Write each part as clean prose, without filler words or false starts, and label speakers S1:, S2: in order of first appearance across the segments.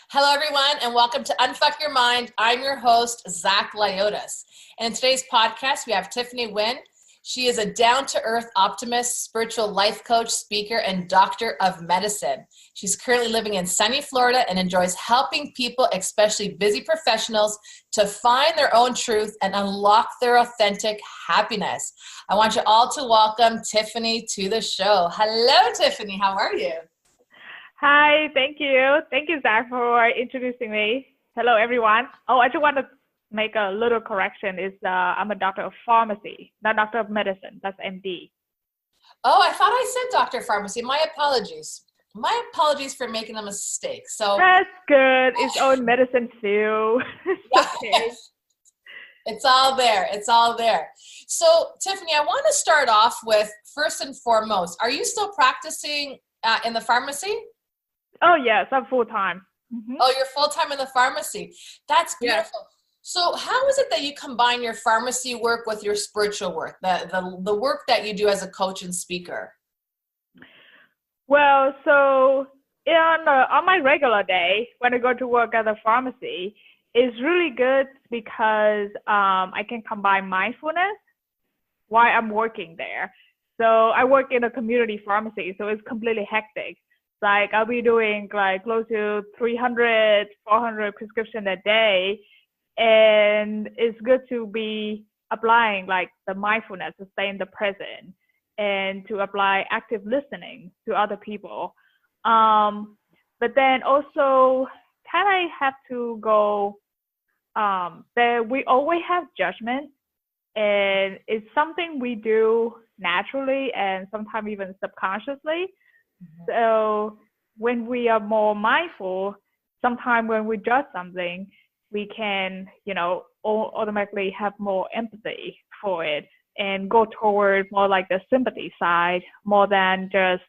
S1: Hello, everyone, and welcome to Unfuck Your Mind. I'm your host, Zach Lyotis. And in today's podcast, we have Tiffany Nguyen. She is a down-to-earth optimist, spiritual life coach, speaker, and doctor of medicine. She's currently living in sunny Florida and enjoys helping people, especially busy professionals, to find their own truth and unlock their authentic happiness. I want you all to welcome Tiffany to the show. Hello, Tiffany. How are you?
S2: Hi, thank you. Thank you, Zach, for introducing me. Hello, everyone. Oh, I just want to make a little correction. I'm a doctor of pharmacy, not doctor of medicine. That's MD.
S1: Oh, I thought I said doctor of pharmacy. My apologies. My apologies for making a mistake. So
S2: that's good. It's own medicine too.
S1: Yeah.
S2: Okay.
S1: It's all there. It's all there. So, Tiffany, I want to start off with, first and foremost, are you still practicing in the pharmacy?
S2: Oh, yes, I'm full-time. Mm-hmm.
S1: Oh, you're full-time in the pharmacy. That's beautiful. Yes. So how is it that you combine your pharmacy work with your spiritual work, the work that you do as a coach and speaker?
S2: Well, so on my regular day, when I go to work at the pharmacy, it's really good because I can combine mindfulness while I'm working there. So I work in a community pharmacy, so it's completely hectic. Like I'll be doing like close to 300, 400 prescriptions a day. And it's good to be applying like the mindfulness to stay in the present and to apply active listening to other people. But then also kind of have to go, that we always have judgment, and it's something we do naturally and sometimes even subconsciously. So when we are more mindful, sometimes when we judge something, we can, automatically have more empathy for it and go toward more like the sympathy side, more than just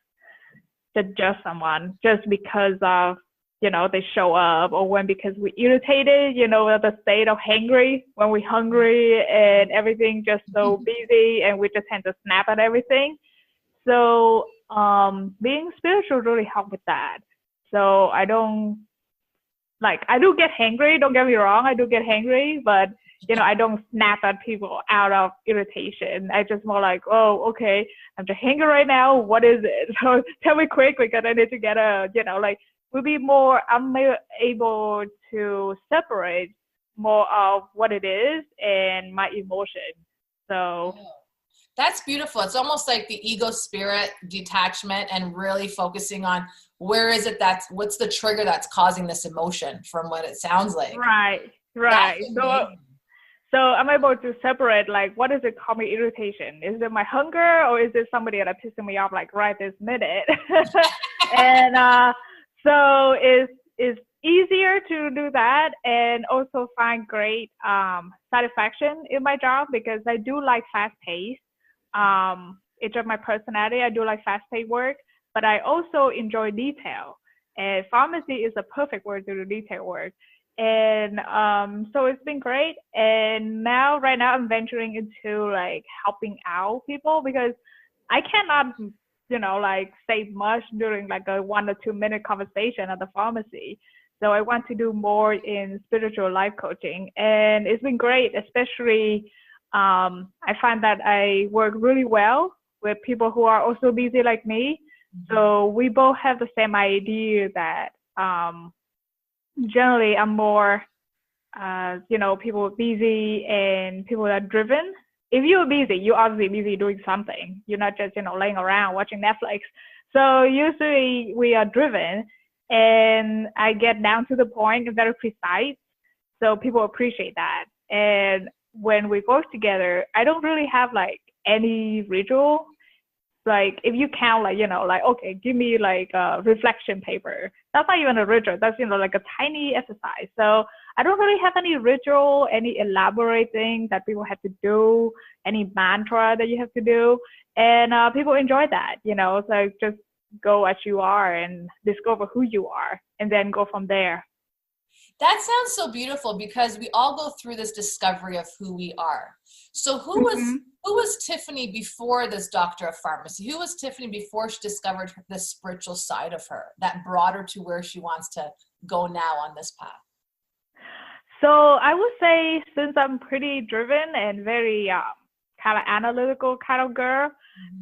S2: to judge someone just because of, they show up, or because we irritated, the state of hangry, when we're hungry and everything just so busy and we just tend to snap at everything. So being spiritual really helped with that. So I do get hangry, don't get me wrong, I do get hangry, but I don't snap at people out of irritation. I just more like, oh, okay, I'm just hangry right now, what is it? So tell me quick because I need to get I'm able to separate more of what it is and my emotion. So
S1: that's beautiful. It's almost like the ego spirit detachment and really focusing on where is it what's the trigger that's causing this emotion from what it sounds like.
S2: Right. So I'm able to separate, like, what is it called me irritation? Is it my hunger, or is it somebody that pissing me off like right this minute? And so it's easier to do that and also find great satisfaction in my job because I do like fast pace. It's just my personality. I do like fast-paced work, but I also enjoy detail. And pharmacy is a perfect word to do detail work. And so it's been great. And right now, I'm venturing into like helping out people because I cannot, say much during like a 1 or 2 minute conversation at the pharmacy. So I want to do more in spiritual life coaching, and it's been great, especially. I find that I work really well with people who are also busy like me. So we both have the same idea that generally I'm more, people are busy and people are driven. If you're busy, you're obviously busy doing something. You're not just, laying around watching Netflix. So usually we are driven, and I get down to the point and very precise. So people appreciate that. And when we work together, I don't really have like any ritual. Like if you count okay, give me like a reflection paper. That's not even a ritual. That's, like a tiny exercise. So I don't really have any ritual, any elaborate thing that people have to do, any mantra that you have to do. And people enjoy that, so just go as you are and discover who you are and then go from there.
S1: That sounds so beautiful because we all go through this discovery of who we are. So who was Tiffany before this doctor of pharmacy? Who was Tiffany before she discovered the spiritual side of her that brought her to where she wants to go now on this path?
S2: So I would say, since I'm pretty driven and very kind of analytical kind of girl,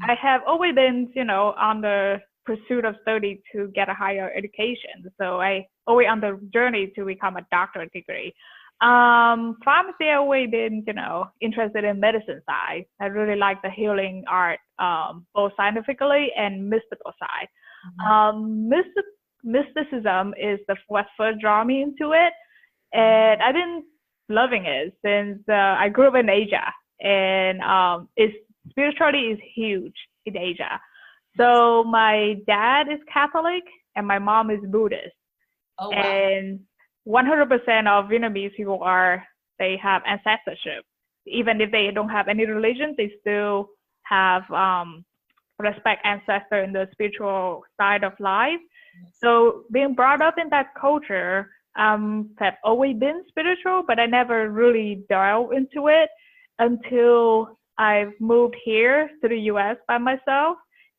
S2: I have always been, on the pursuit of study to get a higher education. So I always on the journey to become a doctorate degree. Pharmacy, I always been, interested in medicine side. I really like the healing art, both scientifically and mystical side. Mysticism is what first draw me into it. And I've been loving it since I grew up in Asia, and spirituality is huge in Asia. So my dad is Catholic and my mom is Buddhist.
S1: Oh, wow.
S2: And 100% of Vietnamese people they have ancestorship. Even if they don't have any religion, they still have respect ancestor in the spiritual side of life. So being brought up in that culture, have always been spiritual, but I never really delved into it until I've moved here to the US by myself,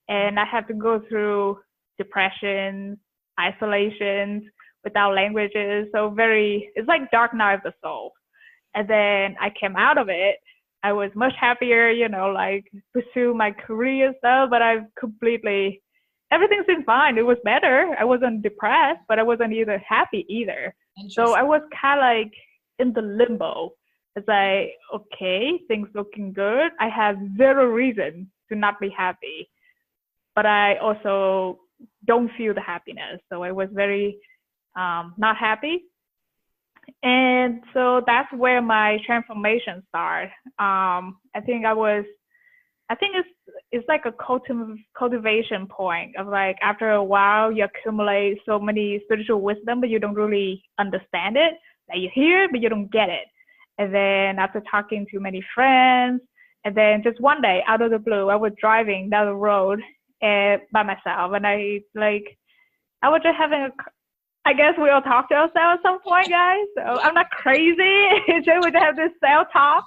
S2: and I had to go through depression, isolations, without languages. So it's like dark night of the soul. And then I came out of it. I was much happier, like pursue my career stuff, but everything's been fine. It was better. I wasn't depressed, but I wasn't either happy either. So I was kind of like in the limbo. It's like, okay, things looking good. I have zero reason to not be happy, but I also don't feel the happiness. So I was very not happy. And so that's where my transformation started. I think it's like a cultivation point of like, after a while you accumulate so many spiritual wisdom, but you don't really understand it. Like you hear it, but you don't get it. And then after talking to many friends, and then just one day out of the blue, I was driving down the road by myself, and I was just having I guess we all talk to ourselves at some point, guys. So I'm not crazy. It's just we have this self-talk.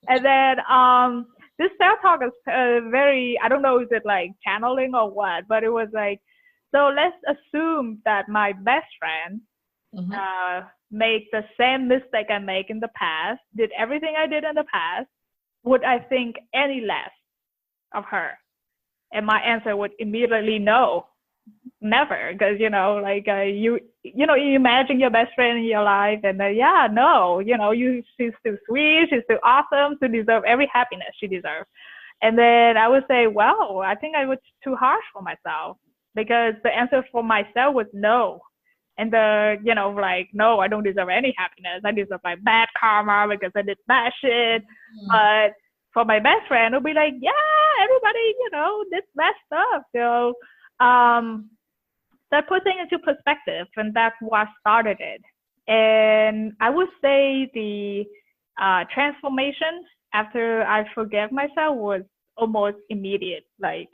S2: And then this self-talk is very, I don't know, is it like channeling or what? But it was like, so let's assume that my best friend made the same mistake I make in the past, did everything I did in the past. Would I think any less of her? And my answer would immediately no. Never, because you imagine your best friend in your life, and she's still sweet, she's still awesome, she deserves every happiness she deserves. And then I would say, well, I think I was too harsh for myself, because the answer for myself was no. And no, I don't deserve any happiness. I deserve my bad karma because I did bad shit. But for my best friend, it'll be like, yeah, everybody, did bad stuff. So that puts things into perspective, and that's what started it. And I would say the transformation after I forgave myself was almost immediate. Like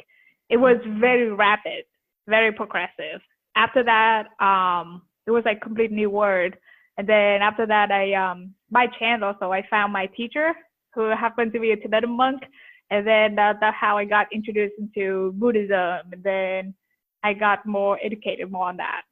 S2: it was very rapid, very progressive. After that, it was like complete new world. And then after that, I by chance also I found my teacher, who happened to be a Tibetan monk. And then that's how I got introduced into Buddhism. And then I got more educated more on that.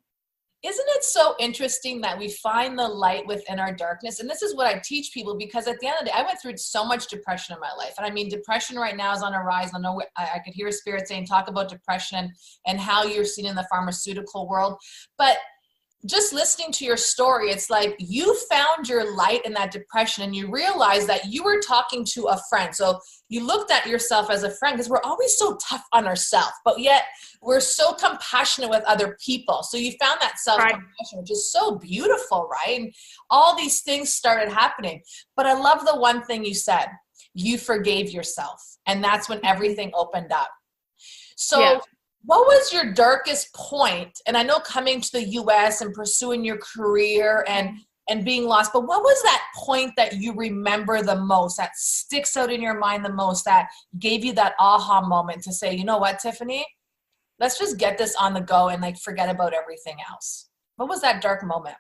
S1: Isn't it so interesting that we find the light within our darkness? And this is what I teach people, because at the end of the day, I went through so much depression in my life. And I mean, depression right now is on a rise. I know I could hear Spirit saying, talk about depression and how you're seen in the pharmaceutical world. But just listening to your story, it's like you found your light in that depression, and you realized that you were talking to a friend. So you looked at yourself as a friend, because we're always so tough on ourselves, but yet we're so compassionate with other people. So you found that self-compassion, which is so beautiful, right? And all these things started happening. But I love the one thing you said, you forgave yourself. And that's when everything opened up. So what was your darkest point? And I know coming to the US and pursuing your career and being lost, but what was that point that you remember the most, that sticks out in your mind the most, that gave you that aha moment to say, you know what, Tiffany, let's just get this on the go and like forget about everything else? What was that dark moment?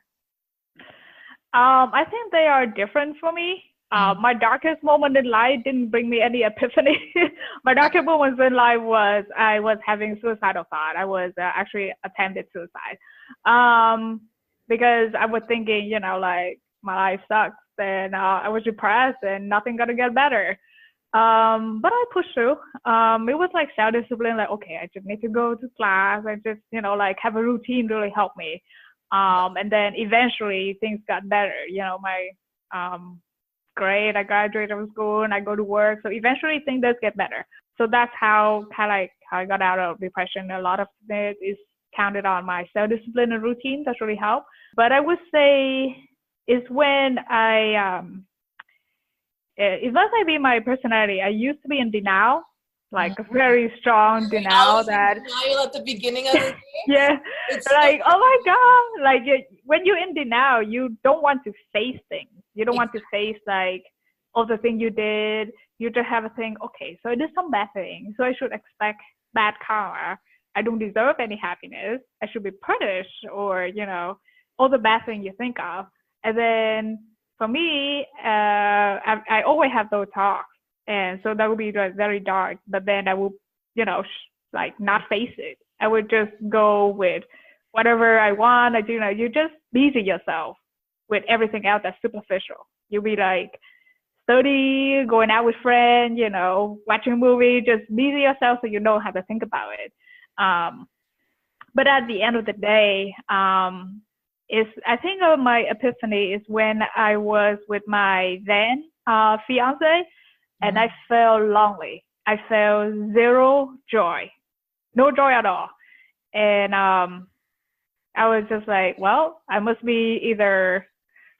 S2: I think they are different for me. My darkest moment in life didn't bring me any epiphany. My darkest moments in life was I was having suicidal thought. I was actually attempted suicide. because I was thinking, like my life sucks and I was depressed and nothing gonna get better. But I pushed through. It was like self-discipline, like, okay, I just need to go to class. I just, like have a routine really helped me. And then eventually things got better. My grade, I graduated from school and I go to work. So eventually things does get better. So that's how how I got out of depression. A lot of it is counted on my self-discipline and routine. That's really helped. But I would say it's when it must be my personality. I used to be in denial, like a very strong denial that
S1: denial at the beginning of the day.
S2: yeah,
S1: It's
S2: like, oh my God, like when you're in denial, you don't want to face things. You don't want to face like all the things you did. You just have a think, okay, so I did some bad things, so I should expect bad karma. I don't deserve any happiness. I should be punished, or all the bad things you think of. And then for me, I always have those talks, and so that would be very dark. But then I would, like not face it. I would just go with whatever I want. You just busy yourself with everything else that's superficial. You'll be like study, going out with friends, watching a movie. Just busy yourself so you know how to think about it. But at the end of the day, I think my epiphany is when I was with my then fiance, and I felt lonely. I felt zero joy, no joy at all. And I was just like, well, I must be either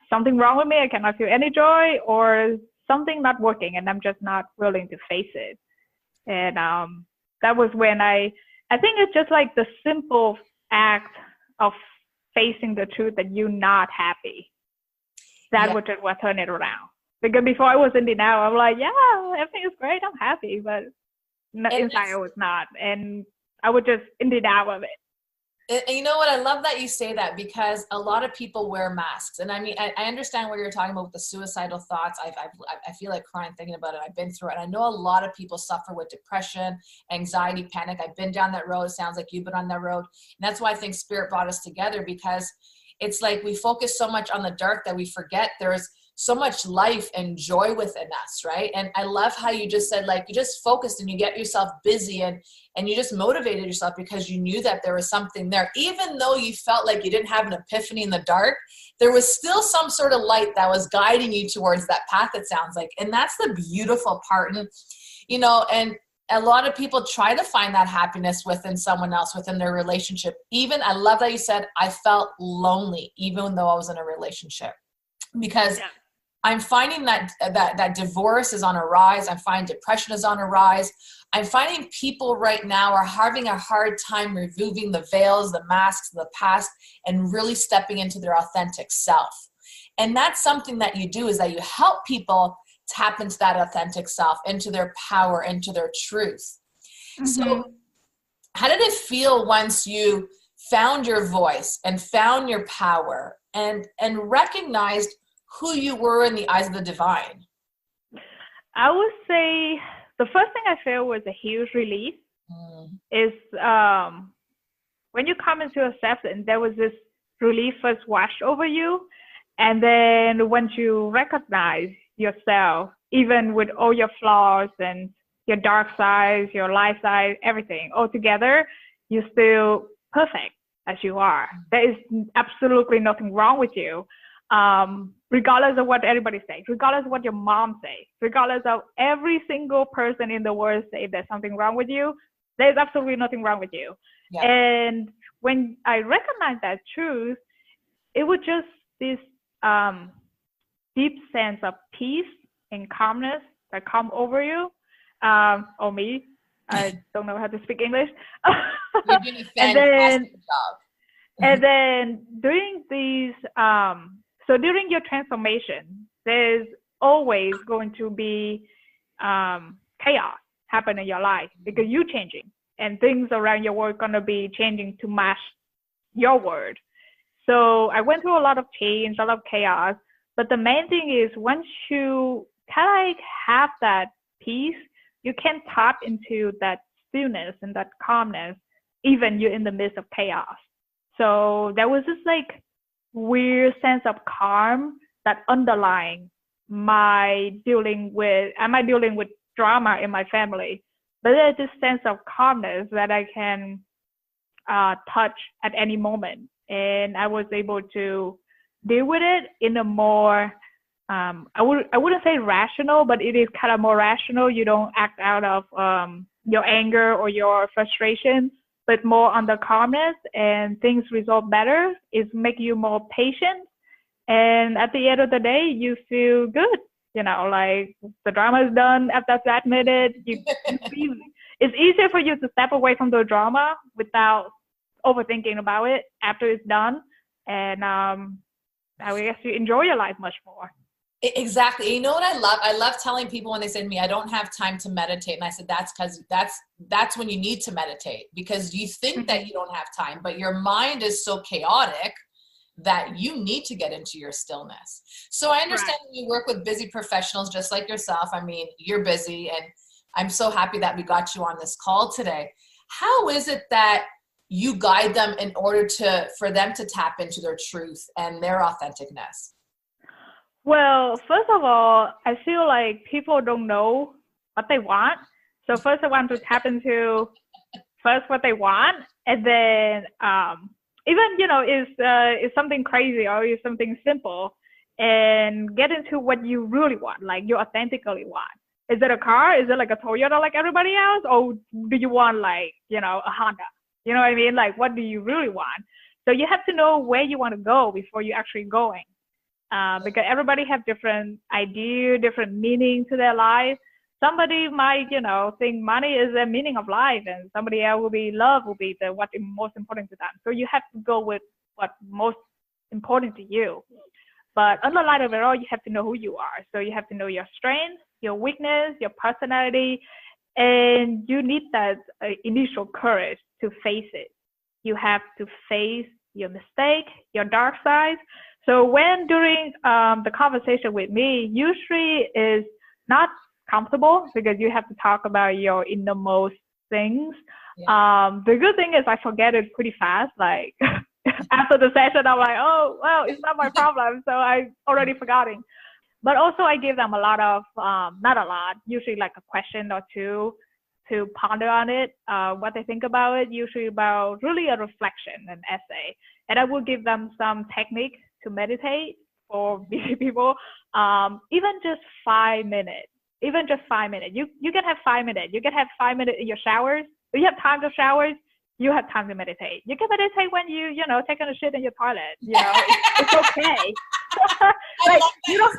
S2: something wrong with me, I cannot feel any joy, or something not working, and I'm just not willing to face it. And that was when I think it's just like the simple act of facing the truth that you're not happy. That would just turn it around. Because before I was in denial, I'm like, yeah, everything is great, I'm happy, but inside I was not. And I was just in denial of it.
S1: And you know what? I love that you say that, because a lot of people wear masks. And I mean, I understand what you're talking about with the suicidal thoughts. I feel like crying thinking about it. I've been through it. And I know a lot of people suffer with depression, anxiety, panic. I've been down that road. It sounds like you've been on that road. And that's why I think Spirit brought us together, because it's like we focus so much on the dark that we forget there's so much life and joy within us, right? And I love how you just said, like, you just focused and you get yourself busy and you just motivated yourself because you knew that there was something there. Even though you felt like you didn't have an epiphany in the dark, there was still some sort of light that was guiding you towards that path, it sounds like. And that's the beautiful part. And, and a lot of people try to find that happiness within someone else, within their relationship. Even, I love that you said, I felt lonely, even though I was in a relationship, because I'm finding that divorce is on a rise. I'm finding depression is on a rise. I'm finding people right now are having a hard time removing the veils, the masks of the past, and really stepping into their authentic self. And that's something that you do, is that you help people tap into that authentic self, into their power, into their truth. Mm-hmm. So how did it feel once you found your voice and found your power and recognized who you were in the eyes of the divine?
S2: I would say the first thing I felt was a huge relief. Is when you come into acceptance, there was this relief first washed over you. And then once you recognize yourself, even with all your flaws and your dark sides, your light side, everything all together, you're still perfect as you are. There is absolutely nothing wrong with you. Regardless of what everybody says, regardless of what your mom says, regardless of every single person in the world say there's something wrong with you, there's absolutely nothing wrong with you. Yeah. And when I recognized that truth, it was just this deep sense of peace and calmness that come over you, or me. I don't know how to speak English.
S1: You're doing a fantastic job.
S2: And then during these, so during your transformation, there's always going to be chaos happen in your life because you're changing and things around your world going to be changing to match your word. So I went through a lot of change, a lot of chaos. But the main thing is once you kind of like have that peace, you can tap into that stillness and that calmness, even you're in the midst of chaos. So there was this like weird sense of calm that underlying my dealing with, am I dealing with drama in my family? But there's this sense of calmness that I can touch at any moment. And I was able to deal with it in a more, I wouldn't say rational, but it is kind of more rational. You don't act out of your anger or your frustration, but more on the calmness, and things resolve better. It make you more patient. And at the end of the day, you feel good. You know, like the drama is done after that minute. You feel, it's easier for you to step away from the drama without overthinking about it after it's done. And I guess you enjoy your life much more.
S1: Exactly. You know what I love? I love telling people when they say to me, I don't have time to meditate. And I said, that's because that's when you need to meditate, because you think that you don't have time, but your mind is so chaotic that you need to get into your stillness. So I understand that you work with busy professionals just like yourself. I mean, you're busy, and I'm so happy that we got you on this call today. How is it that you guide them in order for them to tap into their truth and their authenticness?
S2: Well, first of all, I feel like people don't know what they want. So first I want to tap into first what they want, and then even, you know, is something crazy or is something simple, and get into what you really want, like you authentically want. Is it a car? Is it like a Toyota like everybody else? Or do you want, like, you know, a Honda? You know what I mean? Like, what do you really want? So you have to know where you want to go before you actually going. Because everybody have different idea, different meaning to their life. Somebody might, you know, think money is the meaning of life, and somebody else will be love will be what's most important to them. So you have to go with what's most important to you. But underlying of it all, you have to know who you are. So you have to know your strengths, your weakness, your personality, and you need that initial courage to face it. You have to face your mistake, your dark side. So when during the conversation with me, usually is not comfortable because you have to talk about your innermost things. Yeah. The good thing is I forget it pretty fast. Like after the session, I'm like, oh, well, it's not my problem. So I already forgotten. But also I give them a lot of, not a lot, usually like a question or two to ponder on it, what they think about it, usually about really a reflection, an essay. And I will give them some technique to meditate for busy people, even just 5 minutes. Even just 5 minutes. You can have 5 minutes. You can have 5 minutes in your showers. If you have time to showers, you have time to meditate. You can meditate when you know, taking a shit in your toilet. You know, it's okay. Like, you don't,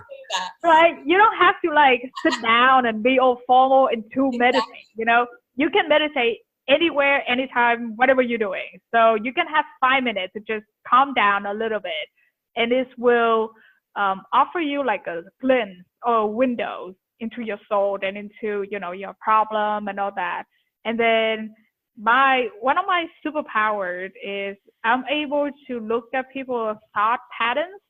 S2: right? You don't have to like sit down and be all formal and to meditate. You know, you can meditate anywhere, anytime, whatever you're doing. So you can have 5 minutes to just calm down a little bit, and this will offer you like a glimpse or windows into your soul and into, you know, your problem and all that. And then one of my superpowers is I'm able to look at people's thought patterns,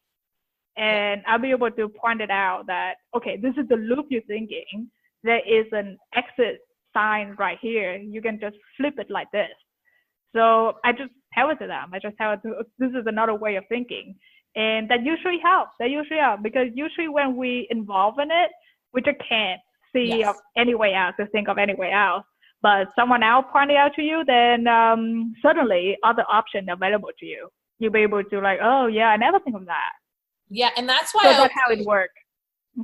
S2: and I'll be able to point it out that, okay, this is the loop you're thinking. There is an exit sign right here. You can just flip it like this. So I just tell it to them. I just tell it to, this is another way of thinking. And that usually helps. Because usually when we involve in it, we just can't see of any way out to think of any way else. But someone else pointing out to you, then suddenly other options available to you. You'll be able to like, oh yeah, I never think of that.
S1: Yeah, and that's why
S2: that's how it works.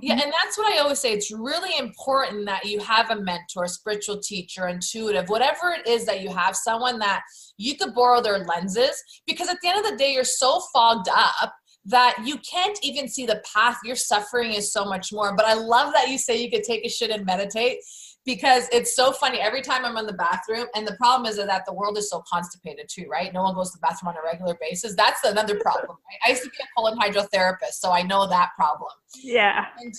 S1: Yeah, and that's what I always say. It's really important that you have a mentor, spiritual teacher, intuitive, whatever it is, that you have someone that you could borrow their lenses, because at the end of the day, you're so fogged up that you can't even see the path. Your suffering is so much more. But I love that you say you could take a shit and meditate, because it's so funny. Every time I'm in the bathroom, and the problem is that the world is so constipated too, right? No one goes to the bathroom on a regular basis. That's another problem, right? I used to be a colon hydrotherapist, so I know that problem.
S2: Yeah.
S1: And,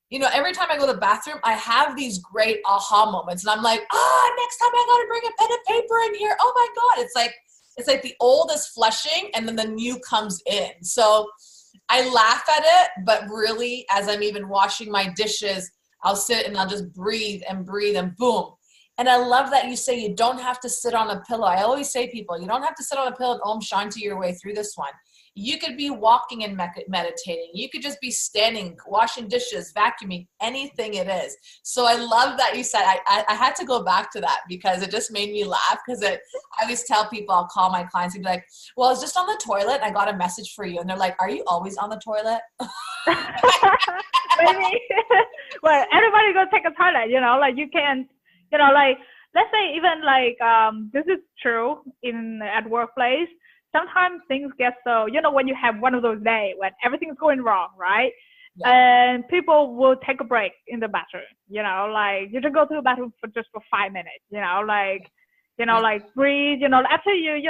S1: you know, every time I go to the bathroom, I have these great aha moments, and I'm like, next time I got to bring a pen and paper in here. Oh my God. It's like the old is flushing and then the new comes in. So I laugh at it, but really, as I'm even washing my dishes, I'll sit and I'll just breathe and boom. And I love that you say you don't have to sit on a pillow. I always say people, you don't have to sit on a pillow and Om Shanti your way through this one. You could be walking and meditating. You could just be standing, washing dishes, vacuuming, anything it is. So I love that you said, I had to go back to that because it just made me laugh because I always tell people, I'll call my clients and be like, well, I was just on the toilet and I got a message for you. And they're like, are you always on the toilet?
S2: Maybe. Well, everybody go take a toilet, like you can, like, let's say even like, this is true at workplace. Sometimes things get so, when you have one of those days when everything's going wrong, right? Yeah. And people will take a break in the bathroom, like you just go to the bathroom for 5 minutes, like breathe, after you're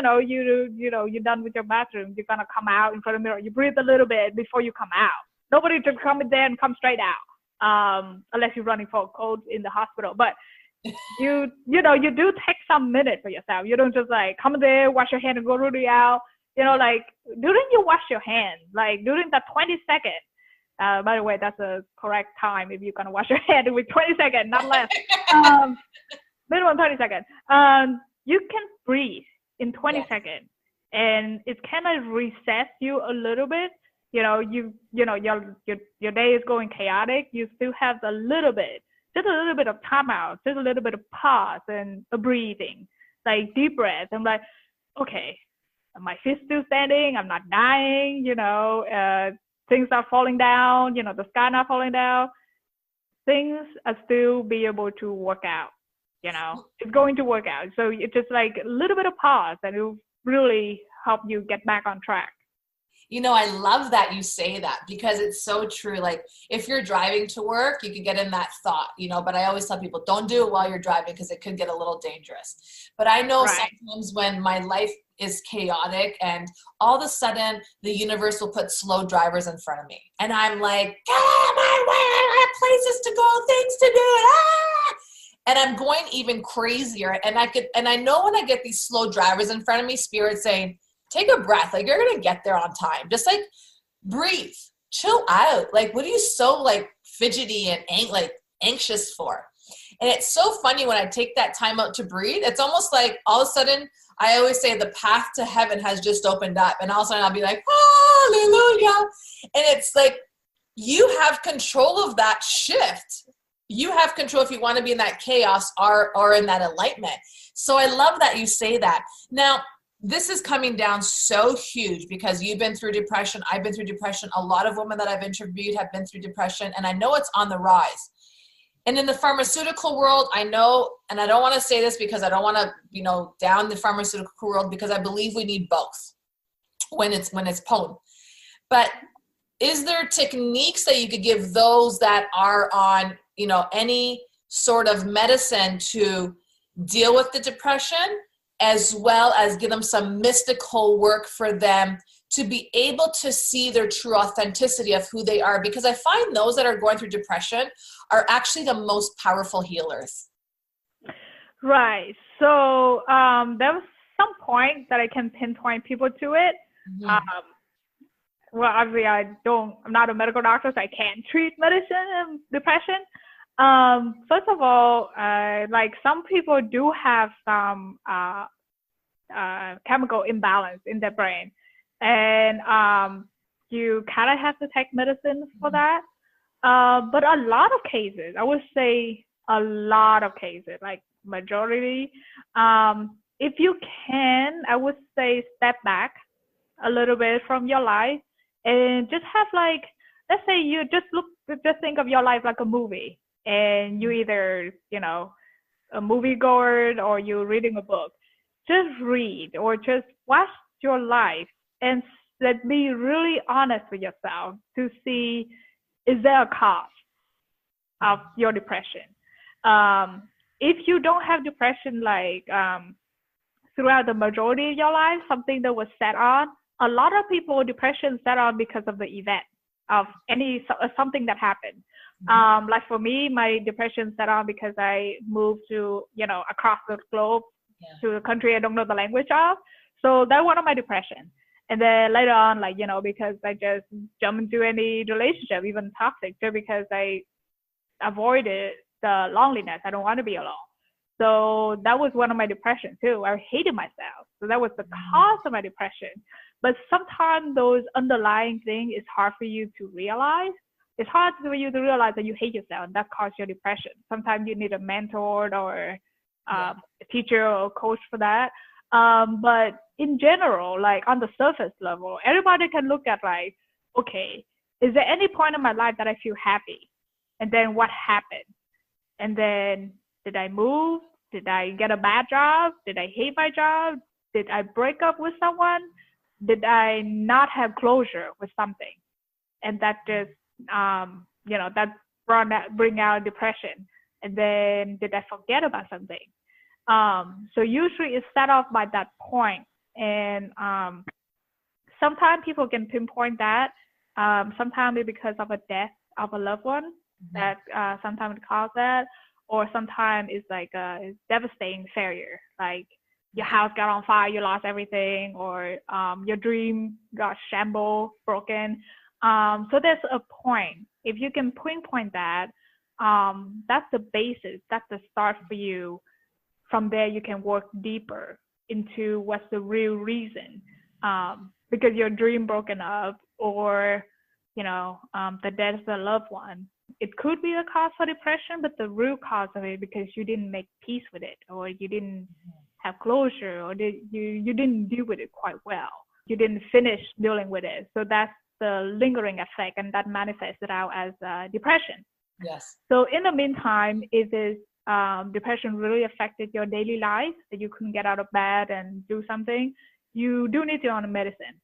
S2: done with your bathroom, you're going to come out in front of the mirror. You breathe a little bit before you come out. Nobody just come in there and come straight out, unless you're running for a cold in the hospital. But you do take some minutes for yourself. You don't just like come there, wash your hand and go really out. Like during you wash your hand, like during the 20 seconds, by the way, that's a correct time if you're going to wash your hand with 20 seconds, not less. Minimum 20 seconds. You can breathe in 20 seconds and it kind of resets you a little bit. Your day is going chaotic. You still have just a little bit of time out, just a little bit of pause and a breathing, like deep breath. I'm like, okay, my feet still standing. I'm not dying, things are falling down, the sky not falling down. Things are still be able to work out, it's going to work out. So it's just like a little bit of pause and it will really help you get back on track.
S1: I love that you say that because it's so true. Like if you're driving to work, you can get in that thought, but I always tell people don't do it while you're driving because it could get a little dangerous. But I know sometimes when my life is chaotic and all of a sudden the universe will put slow drivers in front of me. And I'm like, get out of my way, I have places to go, things to do. And I'm going even crazier. And I know when I get these slow drivers in front of me, Spirit's saying, take a breath. Like you're going to get there on time. Just like breathe, chill out. Like, what are you so like fidgety and anxious for? And it's so funny when I take that time out to breathe. It's almost like all of a sudden, I always say the path to heaven has just opened up. And all of a sudden I'll be like, hallelujah. And it's like, you have control of that shift. You have control if you want to be in that chaos or in that enlightenment. So I love that you say that. Now, this is coming down so huge because you've been through depression. I've been through depression. A lot of women that I've interviewed have been through depression, and I know it's on the rise. And in the pharmaceutical world, I know, and I don't want to say this because I don't want to, down the pharmaceutical world because I believe we need both when it's potent. But is there techniques that you could give those that are on, any sort of medicine to deal with the depression, as well as give them some mystical work for them to be able to see their true authenticity of who they are? Because I find those that are going through depression are actually the most powerful healers.
S2: Right. So there was some point that I can pinpoint people to it. Mm-hmm. Well, obviously I'm not a medical doctor, so I can't treat depression. First of all, like some people do have some chemical imbalance in their brain, and you kind of have to take medicine for that. But a lot of cases, I would say a lot of cases, like majority, if you can, I would say step back a little bit from your life and just have like, let's say you just think of your life like a movie. And you either, a moviegoer or you're reading a book. Just read or just watch your life and be really honest with yourself to see, is there a cause of your depression? If you don't have depression, like throughout the majority of your life, something that was set on, a lot of people, depression set on because of the event of something that happened. Like for me, my depression set on because I moved to, across the globe to a country I don't know the language of. So that's one of my depression. And then later on, like, because I just jumped into any relationship, even toxic, just because I avoided the loneliness. I don't want to be alone. So that was one of my depression too. I hated myself. So that was the cause of my depression. But sometimes those underlying things is hard for you to realize. It's hard for you to realize that you hate yourself, and that causes your depression. Sometimes you need a mentor or a teacher or a coach for that. But in general, like on the surface level, everybody can look at like, okay, is there any point in my life that I feel happy? And then what happened? And then did I move? Did I get a bad job? Did I hate my job? Did I break up with someone? Did I not have closure with something? And that just, that bring out depression. And then did I forget about something? So usually it's set off by that point. And sometimes people can pinpoint that. Sometimes it's because of a death of a loved one that sometimes cause that. Or sometimes it's like a devastating failure, like your house got on fire, you lost everything, or your dream got shambled, broken. So there's a point. If you can pinpoint that, that's the basis, that's the start for you. From there, you can work deeper into what's the real reason. Because your dream broken up, or the death of a loved one. It could be a cause for depression, but the root cause of it because you didn't make peace with it, or you didn't have closure, or you didn't deal with it quite well. You didn't finish dealing with it. So that's the lingering effect, and that manifested out as depression.
S1: Yes.
S2: So in the meantime, if this depression really affected your daily life, that you couldn't get out of bed and do something, you do need to on a medicine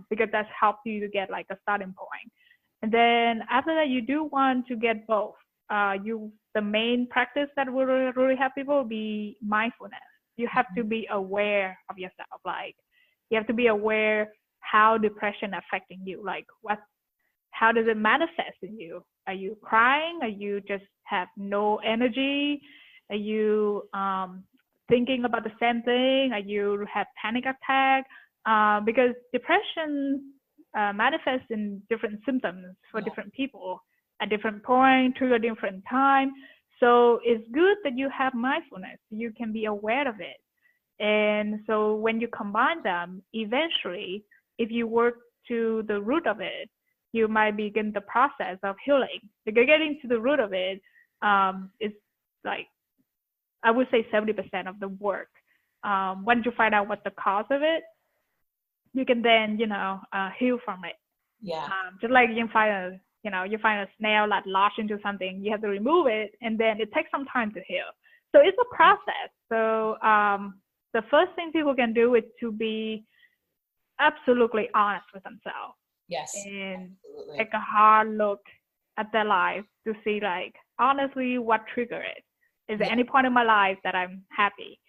S2: because that's helped you to get like a starting point. And then after that, you do want to get both. The main practice that will really help people will be mindfulness. You have to be aware of yourself. Like you have to be aware how depression affecting you. Like how does it manifest in you? Are you crying? Are you just have no energy? Are you thinking about the same thing? Are you have panic attack? Because depression manifests in different symptoms for different people at different point, to a different time. So it's good that you have mindfulness. You can be aware of it. And so when you combine them, eventually, if you work to the root of it, you might begin the process of healing. Because getting to the root of it is like, I would say 70% of the work. Once you find out what the cause of it, you can then, heal from it.
S1: Yeah.
S2: Just like you find a snail that lodged into something, you have to remove it, and then it takes some time to heal. So it's a process. So the first thing people can do is to be absolutely honest with themselves.
S1: Yes.
S2: And
S1: absolutely.
S2: take a hard look at their life to see, like, honestly, what triggered it. Is there any point in my life that I'm happy?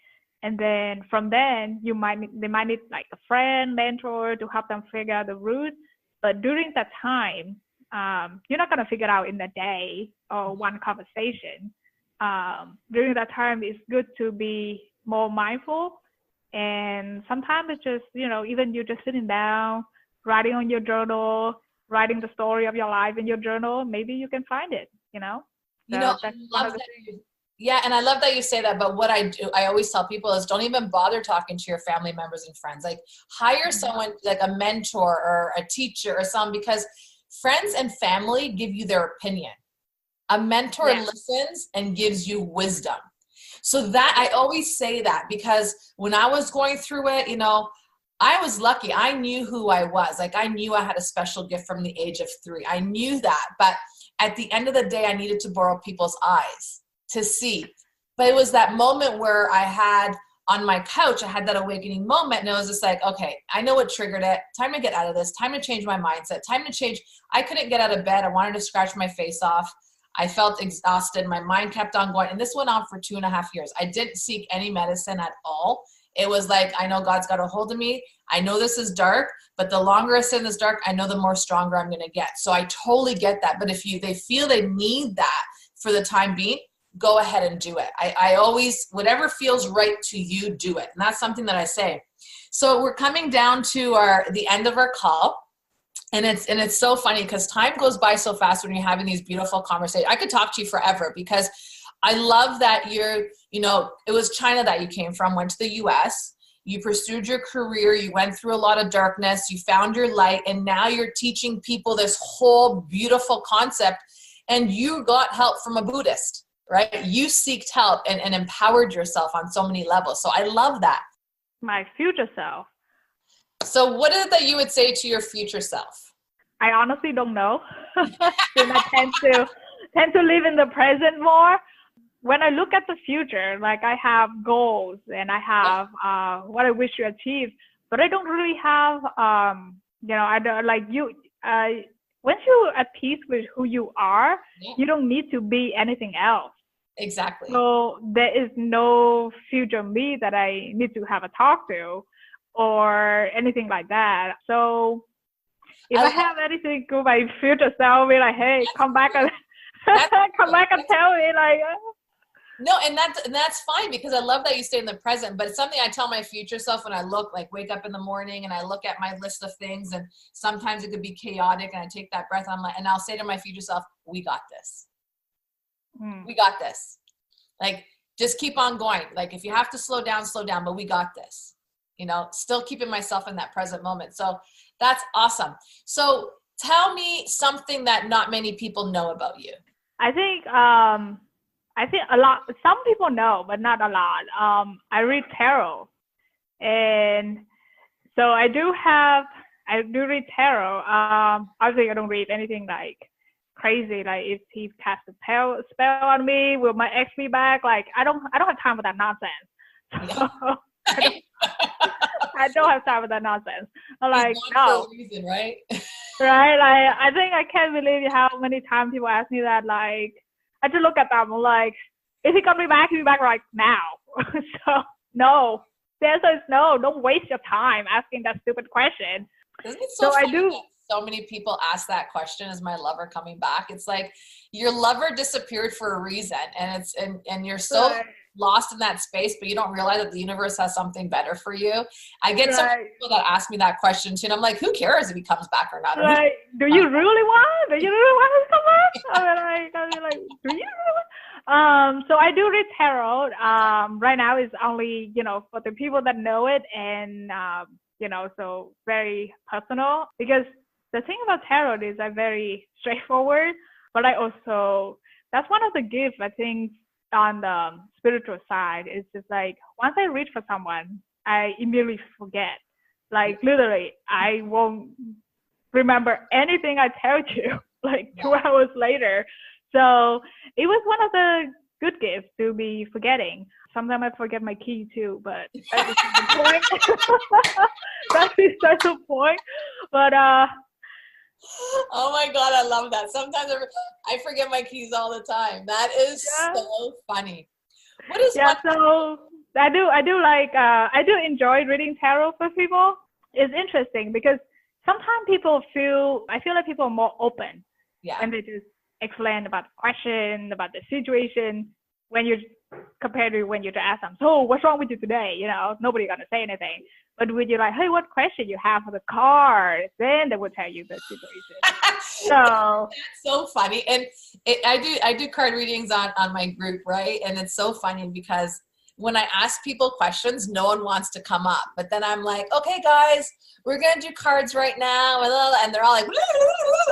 S2: And then from then, they might need like a friend, mentor to help them figure out the root. But during that time, you're not going to figure it out in a day or one conversation. During that time, it's good to be more mindful. And sometimes it's just, even you just sitting down, writing on your journal, writing the story of your life in your journal, maybe you can find it, So that's one of the things.
S1: Yeah, and I love that you say that, but what I do, I always tell people is don't even bother talking to your family members and friends. Like hire someone like a mentor or a teacher or someone, because friends and family give you their opinion. A mentor listens and gives you wisdom. So that I always say that because when I was going through it, I was lucky. I knew who I was. Like I knew I had a special gift from the age of 3. I knew that. But at the end of the day, I needed to borrow people's eyes to see. But it was that moment where I had on my couch, I had that awakening moment, and it was just like, okay, I know what triggered it. Time to get out of this. Time to change my mindset. Time to change. I couldn't get out of bed. I wanted to scratch my face off. I felt exhausted. My mind kept on going. And this went on for 2.5 years. I didn't seek any medicine at all. It was like, I know God's got a hold of me. I know this is dark, but the longer I sit in this dark, I know the more stronger I'm going to get. So I totally get that. But if they feel they need that for the time being, go ahead and do it. I always, whatever feels right to you, do it. And that's something that I say. So we're coming down to the end of our call. And it's so funny because time goes by so fast when you're having these beautiful conversations. I could talk to you forever because I love that it was China that you came from, went to the US. you pursued your career, you went through a lot of darkness, you found your light, and now you're teaching people this whole beautiful concept, and you got help from a Buddhist, right? You seeked help and empowered yourself on so many levels. So I love that.
S2: My future self.
S1: So what is it that you would say to your future self?
S2: I honestly don't know. Then I tend to live in the present more. When I look at the future, like I have goals and I have what I wish to achieve, but I don't really have, I don't like you. Once you're at peace with who you are, you don't need to be anything else.
S1: Exactly.
S2: So there is no future me that I need to have a talk to or anything like that. So if I have anything to my future self, I'll be like, hey, come back and come back and tell me like.
S1: No, and that's fine, because I love that you stay in the present, but it's something I tell my future self when I wake up in the morning and I look at my list of things, and sometimes it could be chaotic, and I take that breath, and I'll say to my future self, we got this. We got this. Like, just keep on going. Like, if you have to slow down, but we got this, still keeping myself in that present moment. So that's awesome. So tell me something that not many people know about you.
S2: I think a lot, some people know, but not a lot. I read tarot, and so I do read tarot. Obviously I don't read anything like crazy, like if he casts a spell on me, will my ex be back? Like I don't have time for that nonsense. So, I don't have time for that nonsense. I'm like, no.
S1: For a reason, right?
S2: Right? Like, I think I can't believe how many times people ask me that. Like, I just look at them. I'm like, is he gonna be back? He'll be back like now. So no. The answer is no. Don't waste your time asking that stupid question.
S1: Isn't it so funny
S2: I do.
S1: That so many people ask that question, is my lover coming back? It's like your lover disappeared for a reason, and and you're so lost in that space, but you don't realize that the universe has something better for you. I get some people that ask me that question too, and I'm like, who cares if he comes back or not?
S2: Right. Do you really want him to come back? I mean, like, do you really? So I do read tarot. Right now is only, for the people that know it, and so very personal, because the thing about tarot is I'm very straightforward, but that's one of the gifts I think on the spiritual side. Is just like, once I read for someone, I immediately forget. Like literally, I won't remember anything I tell you like 2 hours later. So it was one of the good gifts to be forgetting. Sometimes I forget my key too, but that's the point. That's besides the point. But
S1: oh my God, I love that. Sometimes I forget my keys all the time. That is so funny. What is
S2: so I do enjoy reading tarot for people. It's interesting because sometimes I feel like people are more open when they just explain about the question, about the situation, when you compared to when you just ask them, so what's wrong with you today? Nobody's gonna say anything. But when you're like, hey, what question you have for the card? Then they will tell you the situation. So
S1: that's so funny. And I do card readings on my group, right? And it's so funny because when I ask people questions, no one wants to come up. But then I'm like, okay, guys, we're going to do cards right now. And they're all like,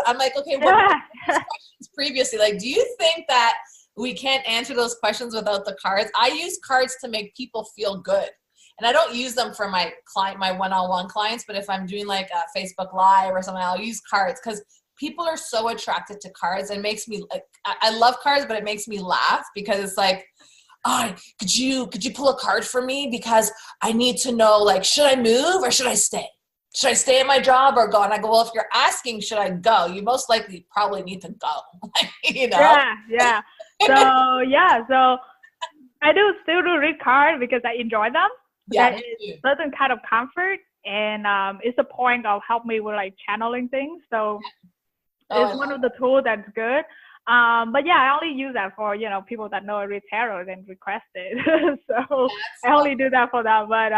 S1: I'm like, okay, what were these questions previously? Like, do you think that we can't answer those questions without the cards? I use cards to make people feel good. And I don't use them for my one-on-one clients, but if I'm doing like a Facebook Live or something, I'll use cards because people are so attracted to cards. And it makes me like, I love cards, but it makes me laugh because it's like, oh, could you pull a card for me? Because I need to know, like, should I move or should I stay? Should I stay at my job or go? And I go, well, if you're asking, should I go? You most likely probably need to go.
S2: Yeah. So I do still read cards because I enjoy them.
S1: Yeah,
S2: certain kind of comfort, and it's a point of help me with like channeling things. So it's one of the tools that's good. But yeah, I only use that for people that know I read tarot and request it. So I only do that for them. But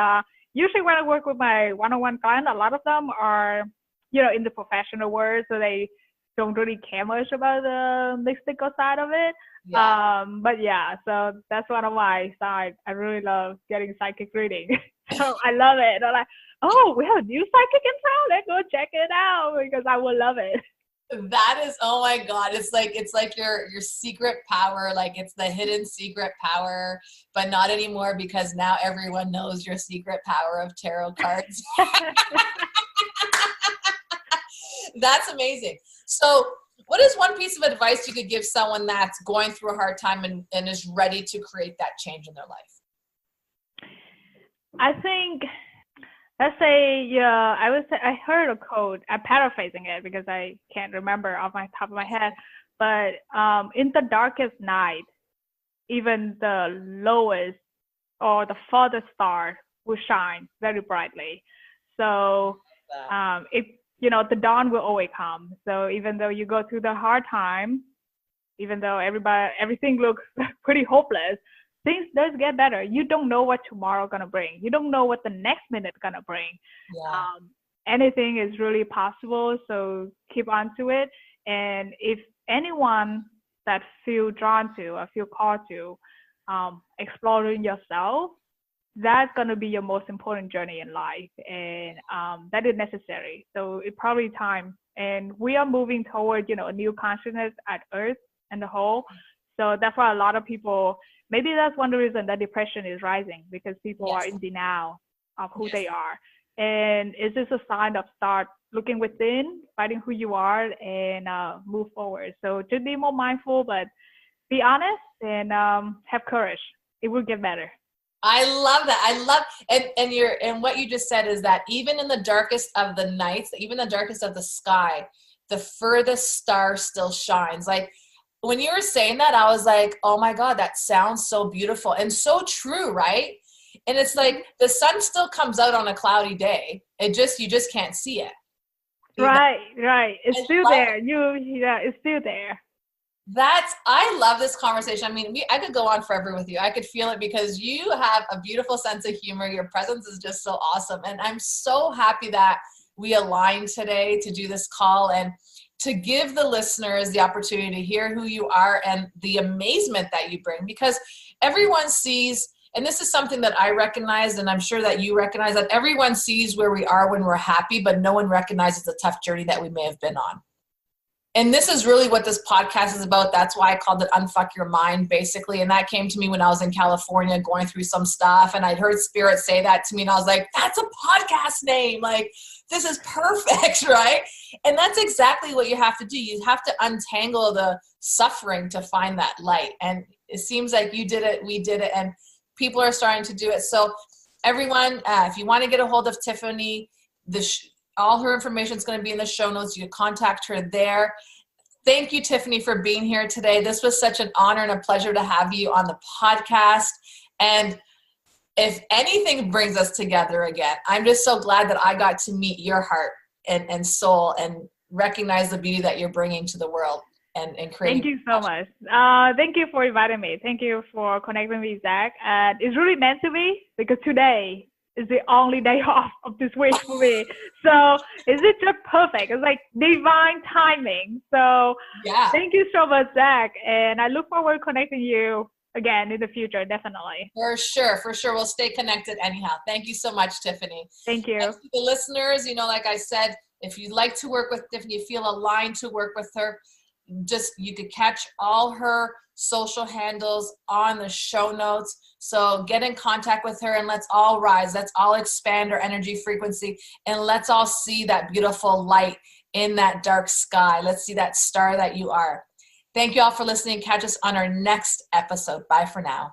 S2: usually when I work with my one-on-one client, a lot of them are in the professional world, so they don't really care much about the mystical side of it. But yeah, so that's one of my sides. I really love getting psychic reading. So I love it. I'm like, oh, we have a new psychic in town. Let's go check it out because I will love it.
S1: That is, oh my God. It's like your secret power. Like it's the hidden secret power, but not anymore because now everyone knows your secret power of tarot cards. That's amazing. So what is one piece of advice you could give someone that's going through a hard time and is ready to create that change in their life?
S2: I think, let's say, yeah, I would say I heard a quote. I'm paraphrasing it because I can't remember off my top of my head. But in the darkest night, even the lowest or the farthest star will shine very brightly. So the dawn will always come. So even though you go through the hard time, even though everything looks pretty hopeless, things does get better. You don't know what tomorrow gonna bring. You don't know what the next minute gonna bring.
S1: Yeah.
S2: Anything is really possible. So keep on to it. And if anyone that feel drawn to or feel called to exploring yourself, that's going to be your most important journey in life, and that is necessary. So it's probably time, and we are moving toward a new consciousness at Earth and the whole. So that's why a lot of people, maybe that's one of the reasons that depression is rising, because people are in denial of who they are. And it's just a sign of start looking within, finding who you are, and move forward. So just be more mindful, but be honest and have courage. It will get better.
S1: I love that. I love, and what you just said is that even in the darkest of the nights, even the darkest of the sky, the furthest star still shines. Like when you were saying that, I was like, oh my God, that sounds so beautiful and so true, right? And it's like the sun still comes out on a cloudy day. You just can't see it.
S2: Right. It's still there. It's still there.
S1: I love this conversation. I mean, I could go on forever with you. I could feel it because you have a beautiful sense of humor. Your presence is just so awesome. And I'm so happy that we aligned today to do this call and to give the listeners the opportunity to hear who you are and the amazement that you bring, because everyone sees, and this is something that I recognized, and I'm sure that you recognize, that everyone sees where we are when we're happy, but no one recognizes the tough journey that we may have been on. And this is really what this podcast is about. That's why I called it Unfuck Your Mind, basically. And that came to me when I was in California going through some stuff. And I'd heard Spirit say that to me. And I was like, that's a podcast name. Like, this is perfect, right? And that's exactly what you have to do. You have to untangle the suffering to find that light. And it seems like you did it, we did it, and people are starting to do it. So everyone, if you want to get a hold of Tiffany, all her information is going to be in the show notes. You can contact her there. Thank you, Tiffany, for being here today. This was such an honor and a pleasure to have you on the podcast. And if anything brings us together again, I'm just so glad that I got to meet your heart and soul and recognize the beauty that you're bringing to the world and creating.
S2: Thank you so much. Thank you for inviting me. Thank you for connecting with Zach. And it's really meant to be, because today is the only day off of this week for me. So is it just perfect? It's like divine timing. So Thank you so much, Zach. And I look forward to connecting you again in the future, definitely.
S1: For sure. We'll stay connected anyhow. Thank you so much, Tiffany.
S2: Thank you.
S1: And to the listeners, like I said, if you'd like to work with Tiffany, you feel aligned to work with her, you could catch all her social handles on the show notes. So get in contact with her and let's all rise. Let's all expand our energy frequency and let's all see that beautiful light in that dark sky. Let's see that star that you are. Thank you all for listening. Catch us on our next episode. Bye for now.